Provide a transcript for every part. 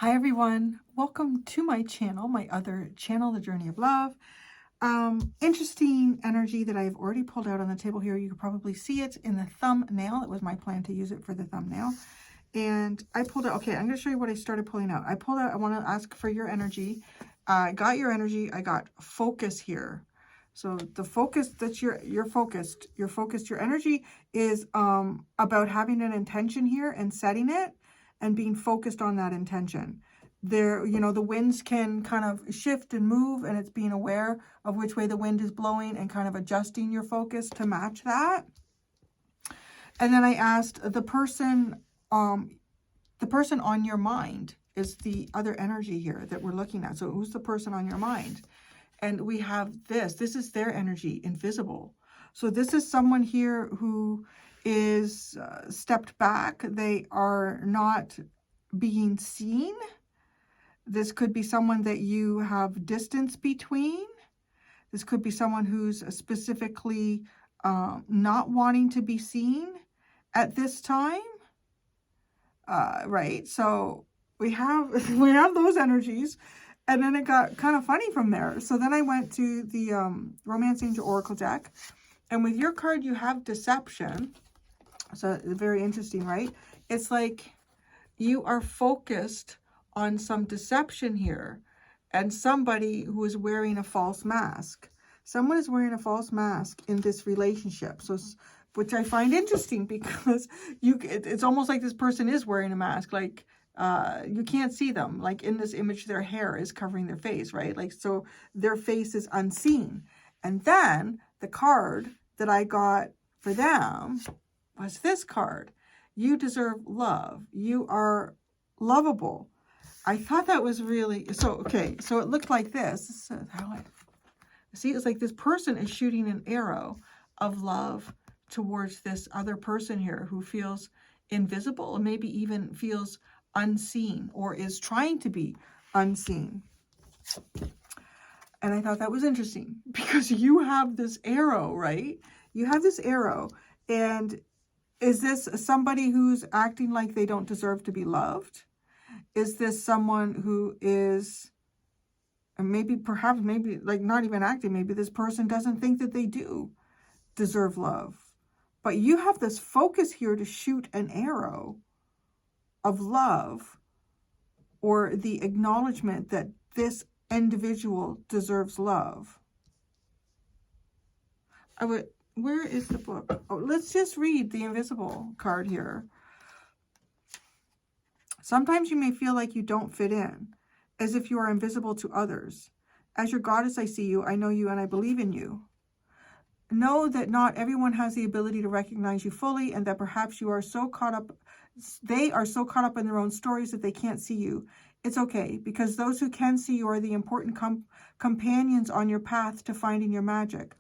Hi everyone, welcome to my channel, my other channel, The Journey of Love. Interesting energy that I've already pulled out on the table here. You could probably see it in the thumbnail. It was my plan to use it for the thumbnail. And I pulled out, okay, I'm going to show you what I started pulling out. I pulled out, I want to ask for your energy. I got your energy. I got focus here. So the focus that you're focused, your energy is about having an intention here and setting it and being focused on that intention. There, you know, the winds can kind of shift and move, and it's being aware of which way the wind is blowing and kind of adjusting your focus to match that. And then I asked the person on your mind is the other energy here that we're looking at. So who's the person on your mind? And we have this is their energy, invisible. So this is someone here who is stepped back. They are not being seen. This could be someone that you have distance between. This could be someone who's specifically not wanting to be seen at this time. Right, so we have those energies, and then it got kind of funny from there. So then I went to the Romance Angel Oracle deck, and with your card you have deception. So very interesting, right? It's like you are focused on some deception here, and somebody who is wearing a false mask. Someone is wearing a false mask in this relationship. So, which I find interesting because it's almost like this person is wearing a mask. Like you can't see them. Like in this image, their hair is covering their face, right? Like, so their face is unseen. And then the card that I got for them was this card. You deserve love. You are lovable. I thought that was really, so, okay, so it looked like this. This is how I see. It's like this person is shooting an arrow of love towards this other person here who feels invisible and maybe even feels unseen or is trying to be unseen. And I thought that was interesting because you have this arrow, right? You have this arrow, and is this somebody who's acting like they don't deserve to be loved? Is this someone who is perhaps like not even acting? Maybe this person doesn't think that they do deserve love. But you have this focus here to shoot an arrow of love or the acknowledgement that this individual deserves love. Where is the book? Oh, let's just read the invisible card here. Sometimes you may feel like you don't fit in, as if you are invisible to others. As your goddess, I see you, I know you, and I believe in you. Know that not everyone has the ability to recognize you fully, and that perhaps they are so caught up in their own stories that they can't see you. It's okay, because those who can see you are the important companions on your path to finding your magic.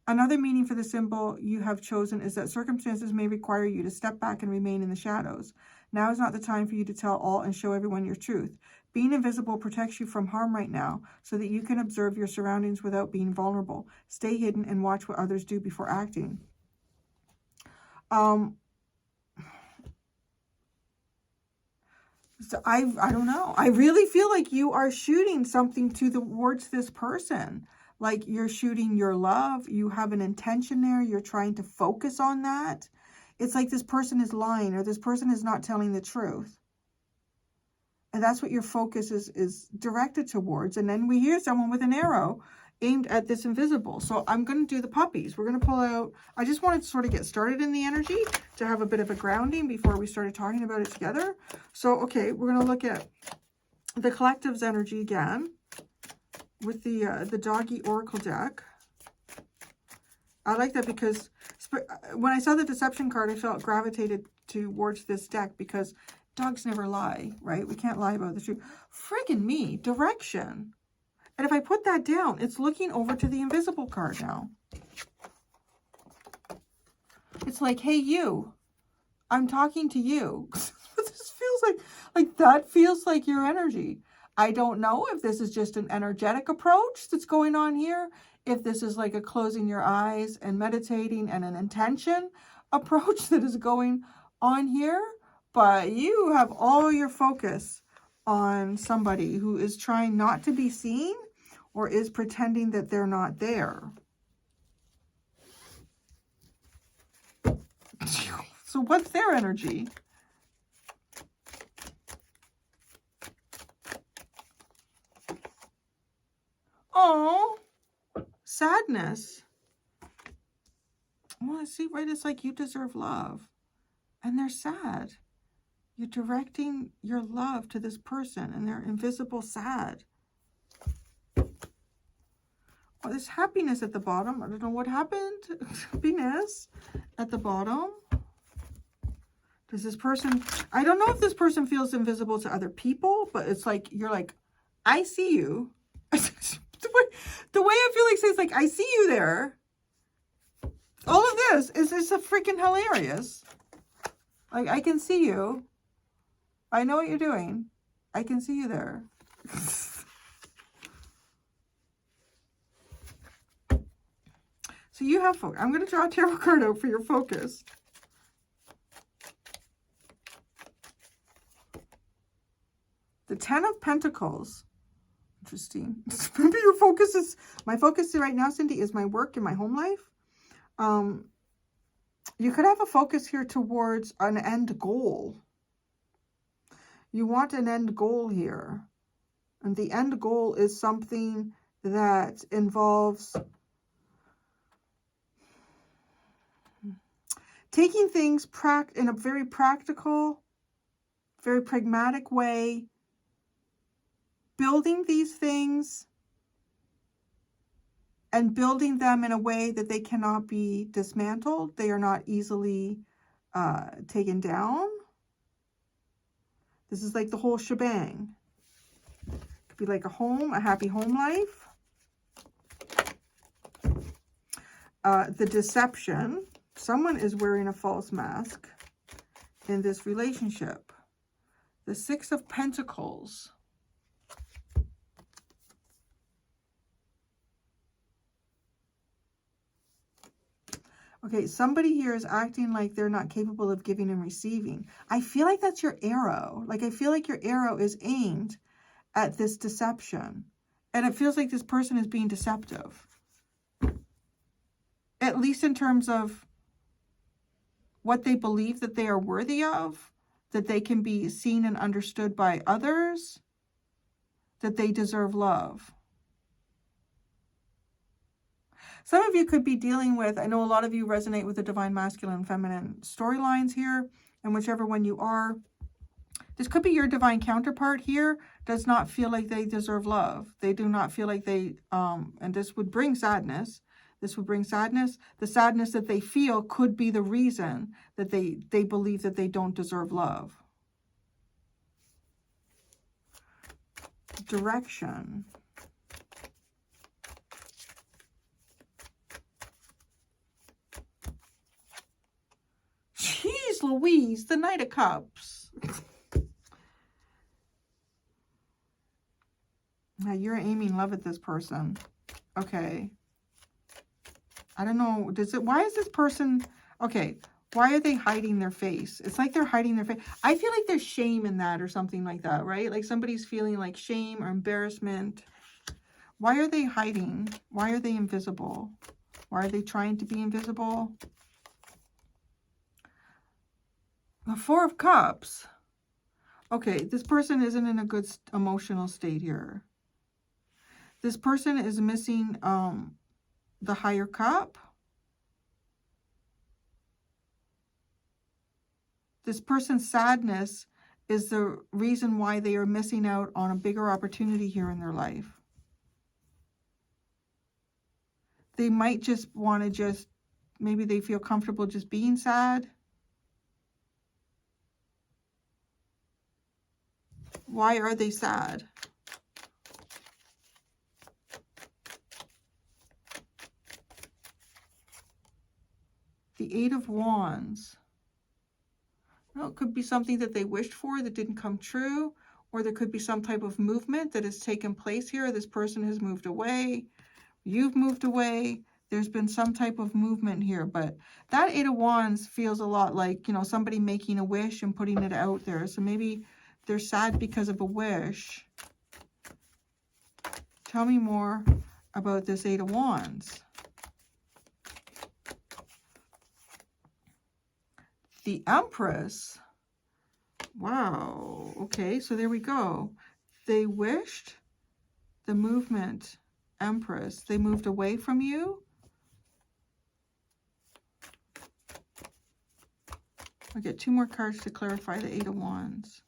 Another meaning for the symbol you have chosen is that circumstances may require you to step back and remain in the shadows. Now is not the time for you to tell all and show everyone your truth. Being invisible protects you from harm right now so that you can observe your surroundings without being vulnerable. Stay hidden and watch what others do before acting. So I don't know. I really feel like you are shooting something towards this person. Like you're shooting your love. You have an intention there. You're trying to focus on that. It's like this person is lying or this person is not telling the truth. And that's what your focus is directed towards. And then we hear someone with an arrow aimed at this invisible. So I'm going to do the puppies. We're going to pull out, I just wanted to sort of get started in the energy to have a bit of a grounding before we started talking about it together. So, okay, we're going to look at the collective's energy again with the Doggy Oracle deck. I like that because when I saw the deception card, I felt gravitated towards this deck because dogs never lie, right? We can't lie about the truth. Friggin' me, direction. And if I put that down, it's looking over to the invisible card now. It's like, hey, you, I'm talking to you. This feels like that feels like your energy. I don't know if this is just an energetic approach that's going on here, if this is like a closing your eyes and meditating and an intention approach that is going on here, but you have all your focus on somebody who is trying not to be seen or is pretending that they're not there. So what's their energy? Oh, sadness. Well, I see, right? It's like you deserve love. And they're sad. You're directing your love to this person and they're invisible sad. Oh, there's happiness at the bottom. I don't know what happened. Happiness at the bottom. Does this person, I don't know if this person feels invisible to other people, but it's like, you're like, I see you. the way I feel like says like, I see you there. All of this is a freaking hilarious. Like, I can see you. I know what you're doing. I can see you there. So you have focus. I'm going to draw a tarot card out for your focus. The 10 of Pentacles. Interesting. Maybe your focus is, my focus right now, Cindy, is my work and my home life. You could have a focus here towards an end goal. You want an end goal here. And the end goal is something that involves taking things in a very practical, very pragmatic way, building these things and building them in a way that they cannot be dismantled. They are not easily taken down. This is like the whole shebang. It could be like a home, a happy home life. The deception. Someone is wearing a false mask in this relationship. The 6 of Pentacles. Okay, somebody here is acting like they're not capable of giving and receiving. I feel like that's your arrow. Like, I feel like your arrow is aimed at this deception. And it feels like this person is being deceptive. At least in terms of what they believe that they are worthy of, that they can be seen and understood by others, that they deserve love. Some of you could be dealing with, I know a lot of you resonate with the divine masculine and feminine storylines here, and whichever one you are, this could be your divine counterpart here, does not feel like they deserve love. They do not feel like they, and this would bring sadness. This would bring sadness. The sadness that they feel could be the reason that they believe that they don't deserve love. Direction. Jeez Louise, the Knight of Cups. Now you're aiming love at this person. Okay. I don't know. Why is this person, okay, why are they hiding their face? It's like they're hiding their face. I feel like there's shame in that or something like that, right? Like somebody's feeling like shame or embarrassment. Why are they hiding? Why are they invisible? Why are they trying to be invisible? The 4 of Cups. Okay, this person isn't in a good emotional state here. This person is missing the higher cup. This person's sadness is the reason why they are missing out on a bigger opportunity here in their life. They might just want to maybe they feel comfortable just being sad. Why are they sad? The 8 of Wands. Well, it could be something that they wished for that didn't come true, or there could be some type of movement that has taken place here. This person has moved away. You've moved away. There's been some type of movement here, but that 8 of Wands feels a lot like, you know, somebody making a wish and putting it out there. So maybe They're sad because of a wish. Tell me more about this Eight of Wands. The Empress. Wow. Okay, so there we go. They wished the movement. Empress. They moved away from you. I'll get 2 more cards to clarify the Eight of Wands.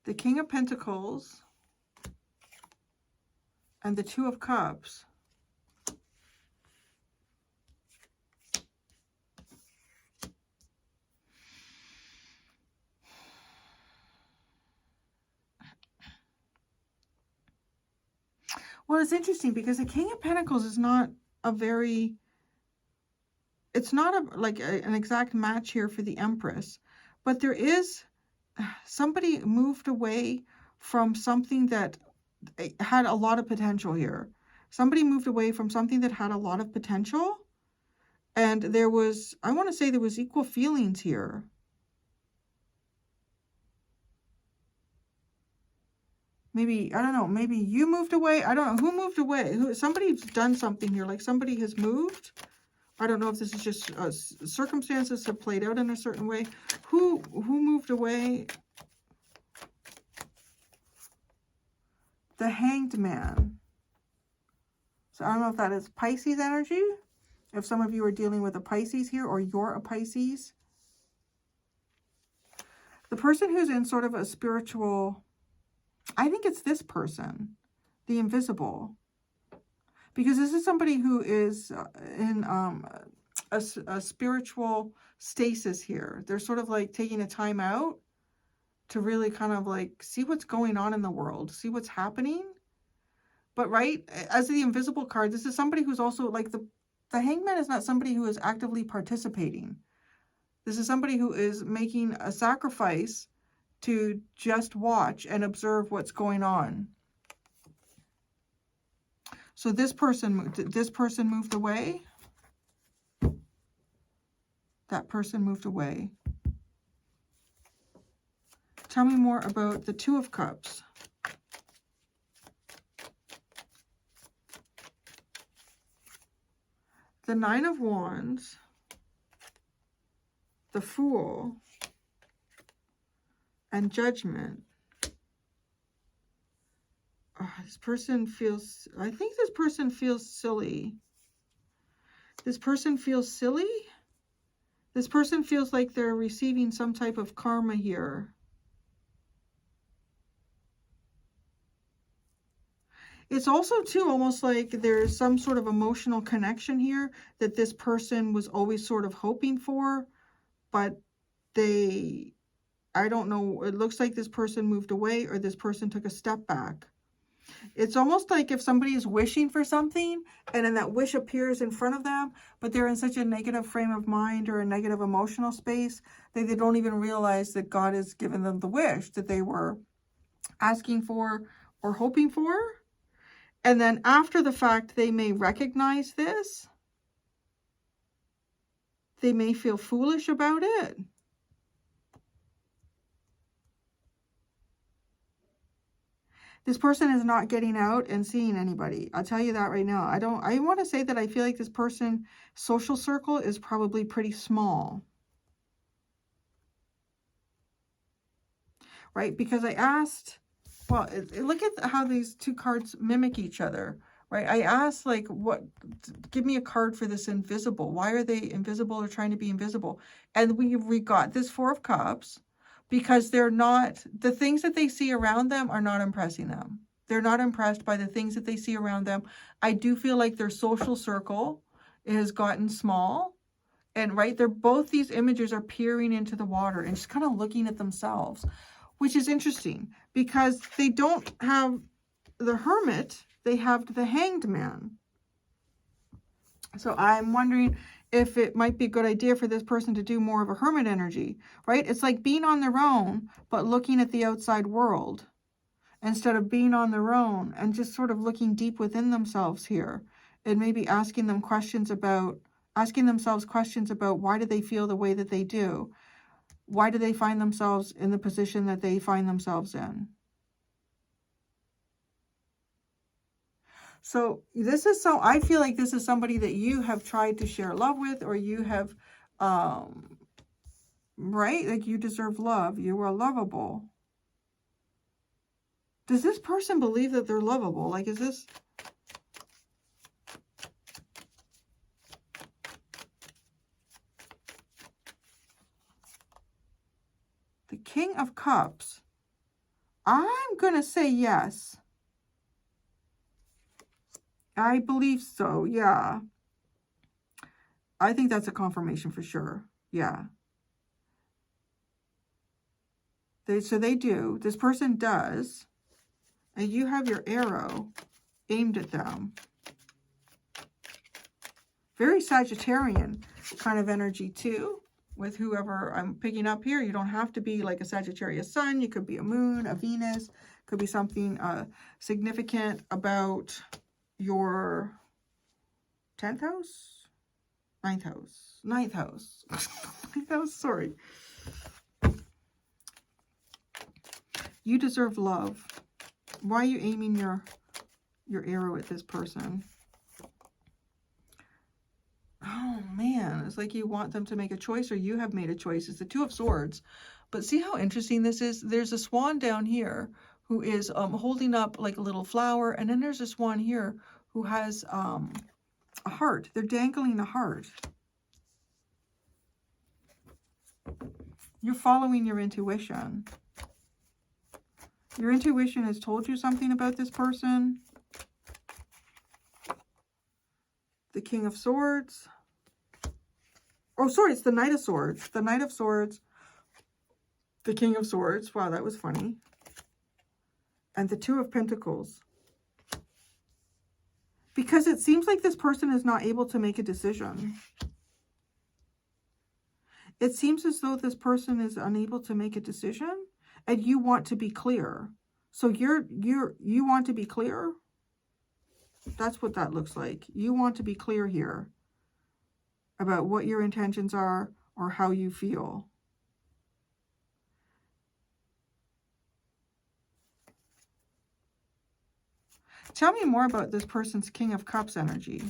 The King of Pentacles and the Two of Cups. Well, it's interesting because the King of Pentacles is not a very, it's not an exact match here for the Empress, but there is somebody moved away from something that had a lot of potential here. Somebody moved away from something that had a lot of potential, and there was, I want to say there was equal feelings here. Maybe, I don't know, maybe you moved away. I don't know who moved away. Somebody's done something here, like somebody has moved. I don't know if this is just circumstances have played out in a certain way. Who moved away? The Hanged Man. So I don't know if that is Pisces energy. If some of you are dealing with a Pisces here, or you're a Pisces. The person who's in sort of a spiritual, I think it's this person, the Invisible. Because this is somebody who is in a spiritual stasis here. They're sort of like taking a time out to really kind of like see what's going on in the world, see what's happening. But right, as the Invisible card, this is somebody who's also like the Hangman is not somebody who is actively participating. This is somebody who is making a sacrifice to just watch and observe what's going on. So this person moved away. That person moved away. Tell me more about the Two of Cups. The Nine of Wands. The Fool. And Judgment. This person feels, I think this person feels silly. This person feels silly. This person feels like they're receiving some type of karma here. It's also too almost like there's some sort of emotional connection here that this person was always sort of hoping for, but I don't know, it looks like this person moved away or this person took a step back. It's almost like if somebody is wishing for something and then that wish appears in front of them, but they're in such a negative frame of mind or a negative emotional space that they don't even realize that God has given them the wish that they were asking for or hoping for. And then after the fact, they may recognize this. They may feel foolish about it. This person is not getting out and seeing anybody. I'll tell you that right now. I want to say that I feel like this person's social circle is probably pretty small. Right? Because I asked, well, look at how these two cards mimic each other. Right? I asked, like, give me a card for this Invisible. Why are they invisible or trying to be invisible? And we got this Four of Cups. Because they're not, the things that they see around them are not impressing them. They're not impressed by the things that they see around them. I do feel like their social circle has gotten small. And right, both these images are peering into the water and just kind of looking at themselves, which is interesting because they don't have the Hermit, they have the Hanged Man. So I'm wondering if it might be a good idea for this person to do more of a hermit energy, right? It's like being on their own, but looking at the outside world instead of being on their own and just sort of looking deep within themselves here and maybe asking themselves questions about why do they feel the way that they do? Why do they find themselves in the position that they find themselves in? So this is I feel like this is somebody that you have tried to share love with, or you have, right? Like, you deserve love. You are lovable. Does this person believe that they're lovable? Like, is this... The King of Cups. I'm going to say yes. I believe so, yeah. I think that's a confirmation for sure. Yeah. So they do. This person does. And you have your arrow aimed at them. Very Sagittarian kind of energy too, with whoever I'm picking up here. You don't have to be like a Sagittarius sun. You could be a moon, a Venus. Could be something significant about your 10th house? 9th house. 9th house. 9th house, sorry. You deserve love. Why are you aiming your arrow at this person? Oh, man. It's like you want them to make a choice, or you have made a choice. It's the Two of Swords. But see how interesting this is? There's a swan down here who is holding up like a little flower. And then there's a swan here who has a heart. They're dangling a heart. You're following your intuition. Your intuition has told you something about this person. The King of Swords. Oh, sorry, it's the Knight of Swords. The Knight of Swords. The King of Swords. Wow, that was funny. And the Two of Pentacles. Because it seems like this person is not able to make a decision. It seems as though this person is unable to make a decision, and you want to be clear. So you want to be clear? That's what that looks like. You want to be clear here about what your intentions are or how you feel. Tell me more about this person's King of Cups energy.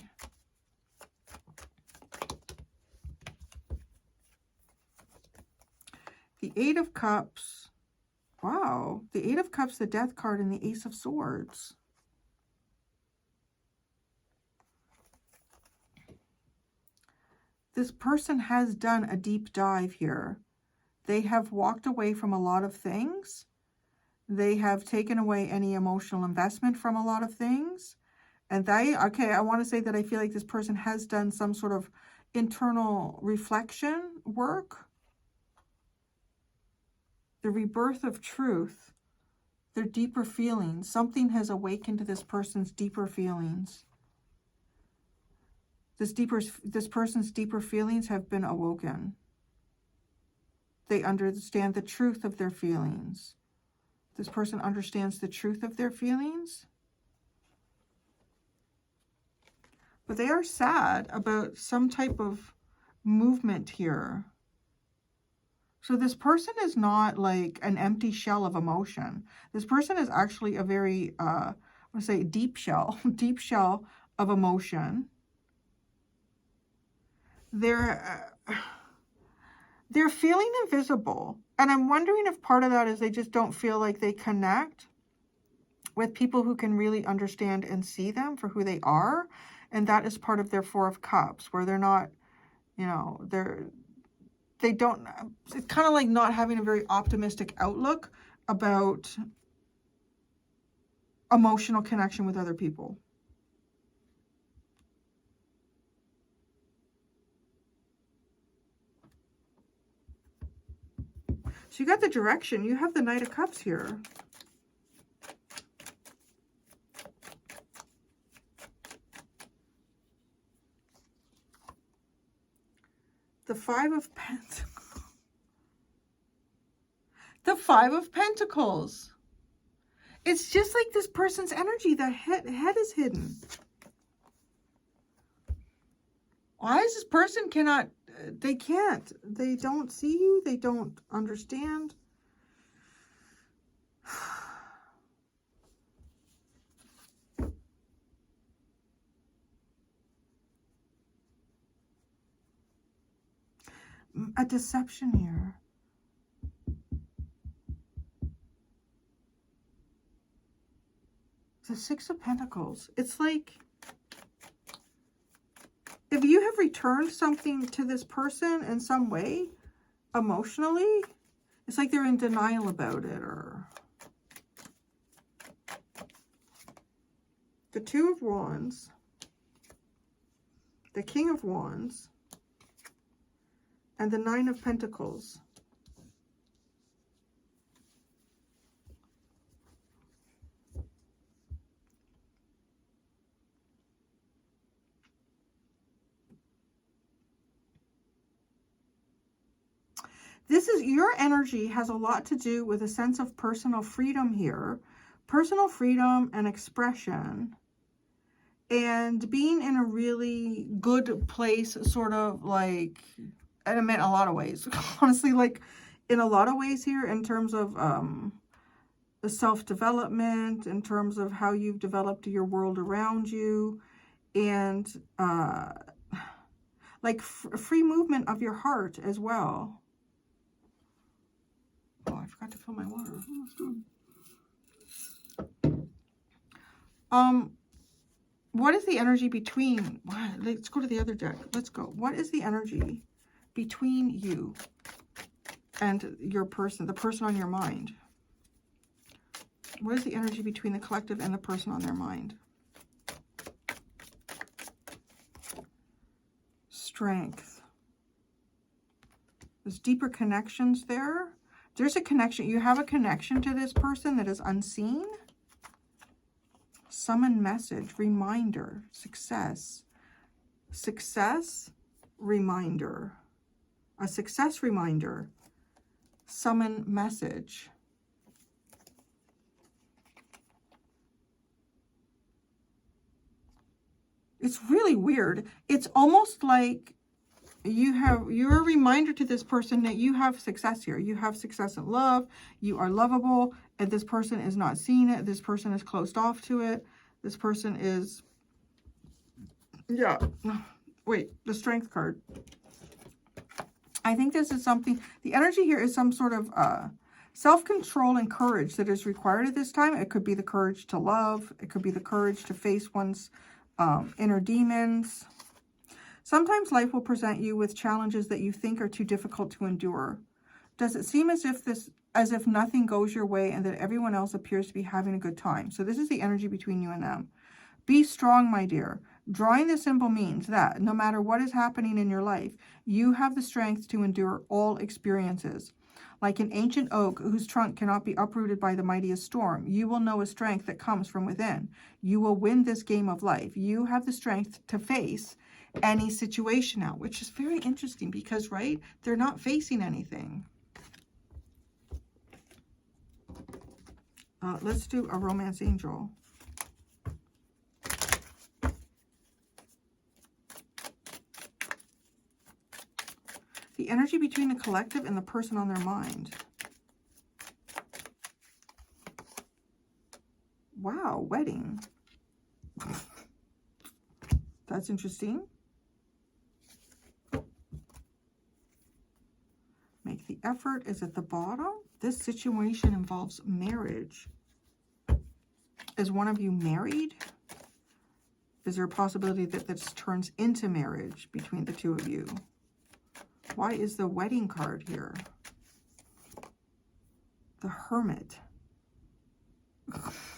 The Eight of Cups. Wow. The Eight of Cups, the Death card, and the Ace of Swords. This person has done a deep dive here. They have walked away from a lot of things. They have taken away any emotional investment from a lot of things. And I want to say that I feel like this person has done some sort of internal reflection work. The rebirth of truth, their deeper feelings. Something has awakened to this person's deeper feelings. This person's deeper feelings have been awoken. They understand the truth of their feelings. This person understands the truth of their feelings. But they are sad about some type of movement here. So this person is not like an empty shell of emotion. This person is actually a very, I want to say deep shell of emotion. They're feeling invisible. And I'm wondering if part of that is they just don't feel like they connect with people who can really understand and see them for who they are. And that is part of their Four of Cups, where they're not, you know, they don't, it's kind of like not having a very optimistic outlook about emotional connection with other people. So you got the direction. You have the Knight of Cups here. The Five of Pentacles. The Five of Pentacles. It's just like this person's energy. The head is hidden. Why is this person cannot they can't. They don't see you. They don't understand. A deception here. The Six of Pentacles. It's like if you have returned something to this person in some way, emotionally, it's like they're in denial about it. Or the Two of Wands, the King of Wands, and the Nine of Pentacles. This is, your energy has a lot to do with a sense of personal freedom here. Personal freedom and expression. And being in a really good place, sort of like, and I meant a lot of ways. Honestly, like in a lot of ways here in terms of the self-development, in terms of how you've developed your world around you. And like free movement of your heart as well. Oh, I forgot to fill my water. What is the energy between, let's go to the other deck. Let's go. What is the energy between you and your person, the person on your mind? What is the energy between the collective and the person on their mind? Strength. There's deeper connections there. There's a connection. You have a connection to this person that is unseen. Summon message, reminder, success. Success, reminder. A success reminder. Summon message. It's really weird. It's almost like you're a reminder to this person that you have success here. You have success in love. You are lovable. And this person is not seeing it. This person is closed off to it. This person is, yeah. Wait, the Strength card. I think this is something, the energy here is some sort of self-control and courage that is required at this time. It could be the courage to love. It could be the courage to face one's inner demons. Sometimes life will present you with challenges that you think are too difficult to endure. Does it seem as if nothing goes your way and that everyone else appears to be having a good time? So this is the energy between you and them. Be strong, my dear. Drawing the symbol means that no matter what is happening in your life, you have the strength to endure all experiences. Like an ancient oak whose trunk cannot be uprooted by the mightiest storm, you will know a strength that comes from within. You will win this game of life. You have the strength to face any situation now, which is very interesting because, right, they're not facing anything. Let's do a romance angel. The energy between the collective and the person on their mind. Wow, wedding. That's interesting. Make the effort is at the bottom. This situation involves marriage. Is one of you married? Is there a possibility that this turns into marriage between the two of you? Why is the wedding card here? The Hermit.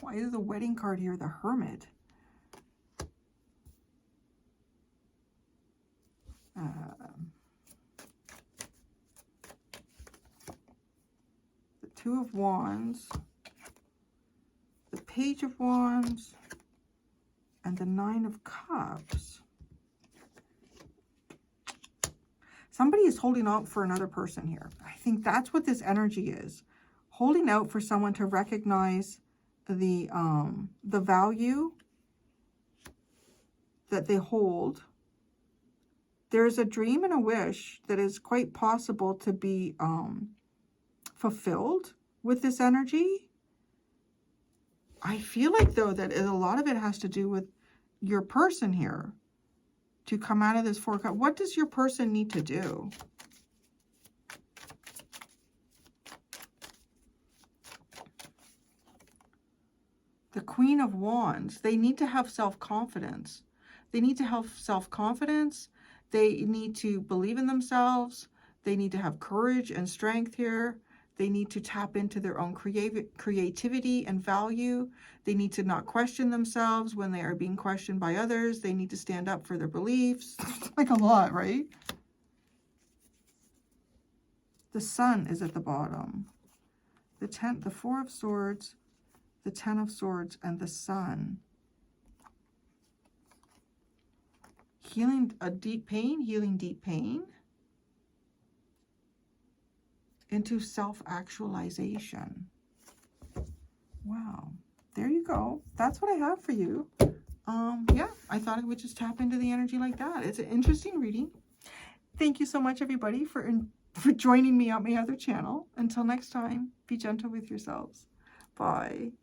Why is the wedding card here the Hermit? The Two of Wands, the Page of Wands, and the Nine of Cups. Somebody is holding out for another person here. I think that's what this energy is. Holding out for someone to recognize the value that they hold, There's a dream and a wish that is quite possible to be fulfilled with this energy. I feel like, though, that a lot of it has to do with your person here to come out of this Four of Cups. What does your person need to do? The Queen of Wands. They need to have self-confidence. They need to have self-confidence. They need to believe in themselves. They need to have courage and strength here. They need to tap into their own creativity and value. They need to not question themselves when they are being questioned by others. They need to stand up for their beliefs. Like a lot, right? The Sun is at the bottom. The Four of Swords, the Ten of Swords, and the Sun. Healing deep pain into self-actualization. Wow. There you go. That's what I have for you. Yeah, I thought I would just tap into the energy like that. It's an interesting reading. Thank you so much, everybody, for joining me on my other channel. Until next time, be gentle with yourselves. Bye.